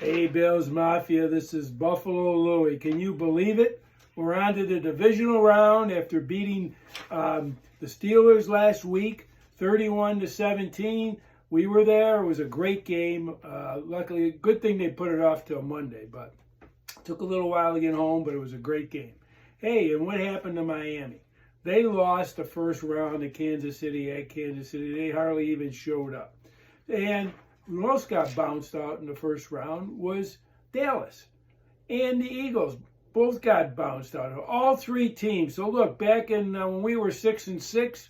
Hey, Bills Mafia, this is Buffalo Louie. Can you believe it? We're on to the divisional round after beating the Steelers last week, 31-17. We were there. It was a great game. Luckily, good thing they put it off till Monday, but it took a little while to get home, but it was a great game. Hey, and what happened to Miami? They lost the first round to Kansas City at Kansas City. They hardly even showed up. And who else got bounced out in the first round was Dallas. And the Eagles both got bounced out. All three teams. So look, back in when we were 6-6,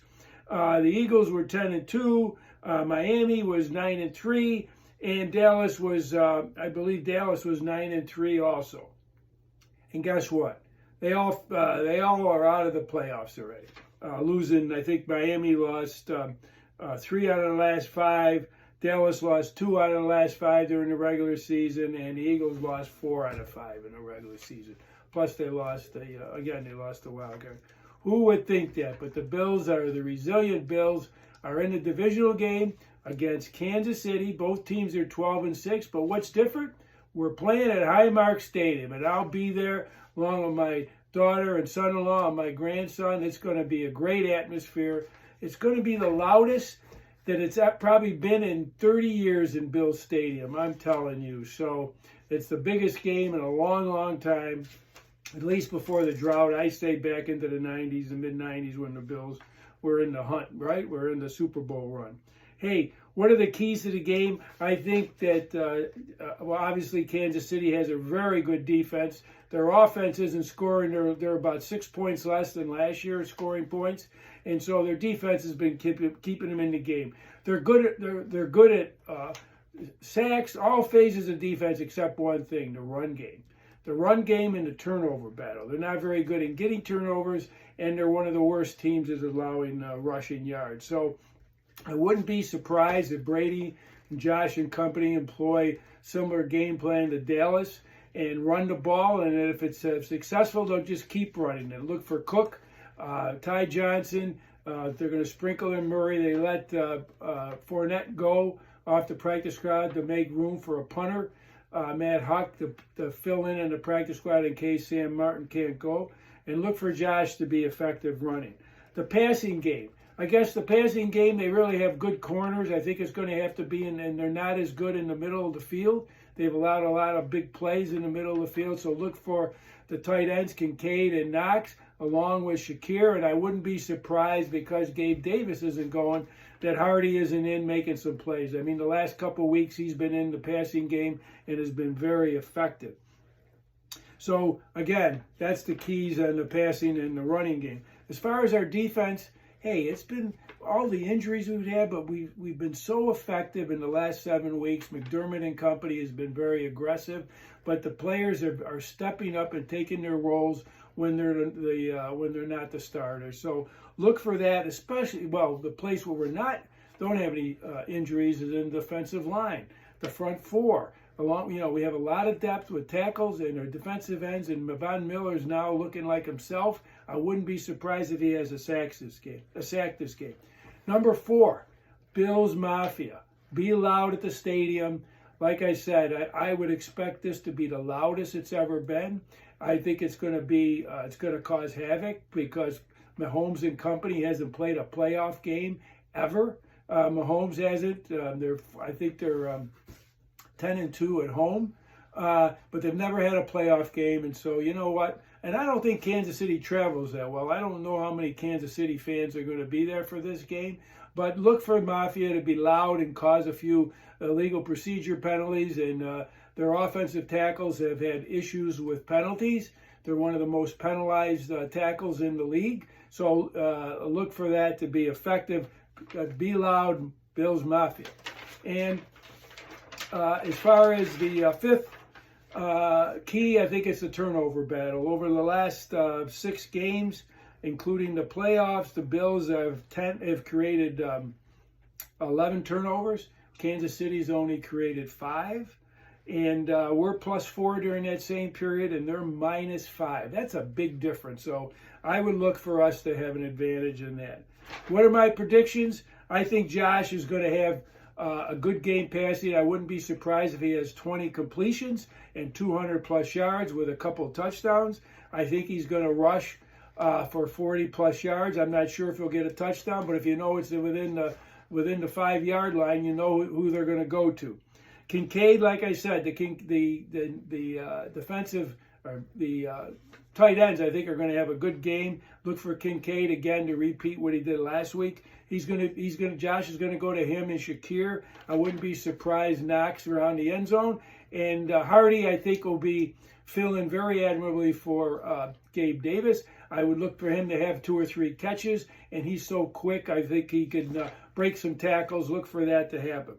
the Eagles were 10-2. Miami was 9-3, and Dallas was, I believe, Dallas was 9-3 also. And guess what? They all are out of the playoffs already. Losing, I think Miami lost 3 out of the last 5. Dallas lost 2 out of the last 5 during the regular season, and the Eagles lost 4 out of 5 in the regular season. Plus, they lost they lost the wild card. Who would think that? But the Bills are the resilient Bills. Are in the divisional game against Kansas City. Both teams are 12-6. But what's different? We're playing at Highmark Stadium, and I'll be there along with my daughter and son-in-law and my grandson. It's going to be a great atmosphere. It's going to be the loudest that it's probably been in 30 years in Bills Stadium, I'm telling you. So it's the biggest game in a long, long time, at least before the drought. I stayed back into the 90s, the mid-90s, when the Bills were in the hunt, right? We're in the Super Bowl run. Hey, what are the keys to the game? I think that, obviously Kansas City has a very good defense. Their offense isn't scoring. They're about 6 points less than last year scoring points, and so their defense has been keeping them in the game. They're good at sacks, all phases of defense except one thing: the run game. The run game and the turnover battle. They're not very good in getting turnovers, and they're one of the worst teams is allowing rushing yards. So I wouldn't be surprised if Brady and Josh and company employ similar game plan to Dallas and run the ball. And if it's successful, they'll just keep running it. Look for Cook, Ty Johnson. They're going to sprinkle in Murray. They let Fournette go off the practice squad to make room for a punter. Matt Huck to fill in the practice squad in case Sam Martin can't go. And look for Josh to be effective running. The passing game. I guess the passing game, they really have good corners. I think it's going to have to be, and they're not as good in the middle of the field. They've allowed a lot of big plays in the middle of the field. So look for the tight ends, Kincaid and Knox, along with Shakir. And I wouldn't be surprised, because Gabe Davis isn't going, that Hardy isn't in making some plays. I mean, the last couple of weeks he's been in the passing game and has been very effective. So, again, that's the keys on the passing and the running game. As far as our defense, hey, it's been all the injuries we've had, but we've been so effective in the last 7 weeks. McDermott and company has been very aggressive, but the players are stepping up and taking their roles when they're not the starters. So look for that, especially, well, the place where don't have any injuries is in the defensive line, the front four. We have a lot of depth with tackles and our defensive ends, and Von Miller's now looking like himself. I wouldn't be surprised if he has a sack this game. Number 4, Bills Mafia. Be loud at the stadium. Like I said, I would expect this to be the loudest it's ever been. I think it's going to cause havoc, because Mahomes and company hasn't played a playoff game ever. Mahomes hasn't. I think they're 10-2 at home, but they've never had a playoff game. And so, you know what? And I don't think Kansas City travels that well. I don't know how many Kansas City fans are going to be there for this game, but look for Mafia to be loud and cause a few illegal procedure penalties. And their offensive tackles have had issues with penalties. They're one of the most penalized tackles in the league. So look for that to be effective. Be loud, Bills Mafia. And as far as the fifth key, I think it's the turnover battle. Over the last 6 games, including the playoffs, the Bills have created 11 turnovers. Kansas City's only created 5. And we're +4 during that same period, and they're -5. That's a big difference. So I would look for us to have an advantage in that. What are my predictions? I think Josh is going to have a good game passing. I wouldn't be surprised if he has 20 completions and 200 plus yards with a couple touchdowns. I think he's going to rush for 40 plus yards. I'm not sure if he'll get a touchdown, but if you know it's within the 5-yard line, you know who they're going to go to. Kincaid, like I said, the defensive or the tight ends, I think, are going to have a good game. Look for Kincaid again to repeat what he did last week. Josh is going to go to him and Shakir. I wouldn't be surprised Knox around the end zone. And Hardy, I think, will be filling very admirably for Gabe Davis. I would look for him to have 2 or 3 catches, and he's so quick, I think he can break some tackles. Look for that to happen.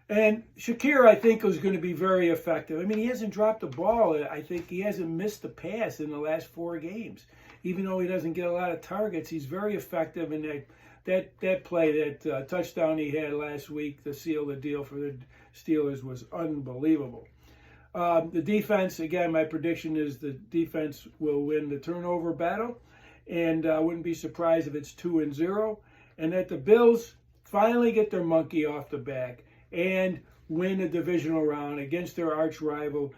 And Shakir, I think, is going to be very effective. I mean, he hasn't dropped the ball. I think he hasn't missed a pass in the last 4 games. Even though he doesn't get a lot of targets, he's very effective. And that play, that touchdown he had last week to seal the deal for the Steelers was unbelievable. The defense, again, my prediction is the defense will win the turnover battle. And I wouldn't be surprised if it's 2-0. And that the Bills finally get their monkey off the back and win a divisional round against their arch rival,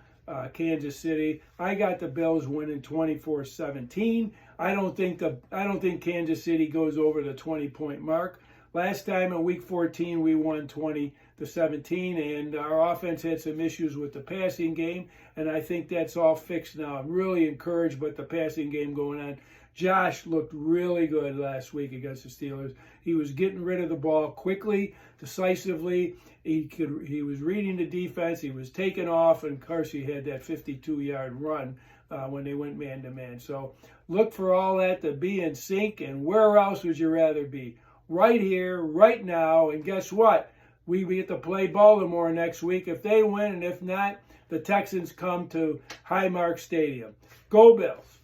Kansas City. I got the Bills winning 24-17. I don't think Kansas City goes over the 20-point mark. Last time in Week 14, we won 20-17, and our offense had some issues with the passing game, and I think that's all fixed now. I'm really encouraged by the passing game going on. Josh looked really good last week against the Steelers. He was getting rid of the ball quickly, decisively. He was reading the defense. He was taking off, and of course he had that 52-yard run when they went man-to-man. So look for all that to be in sync, and where else would you rather be? Right here, right now, and guess what? We get to play Baltimore next week if they win, and if not, the Texans come to Highmark Stadium. Go Bills!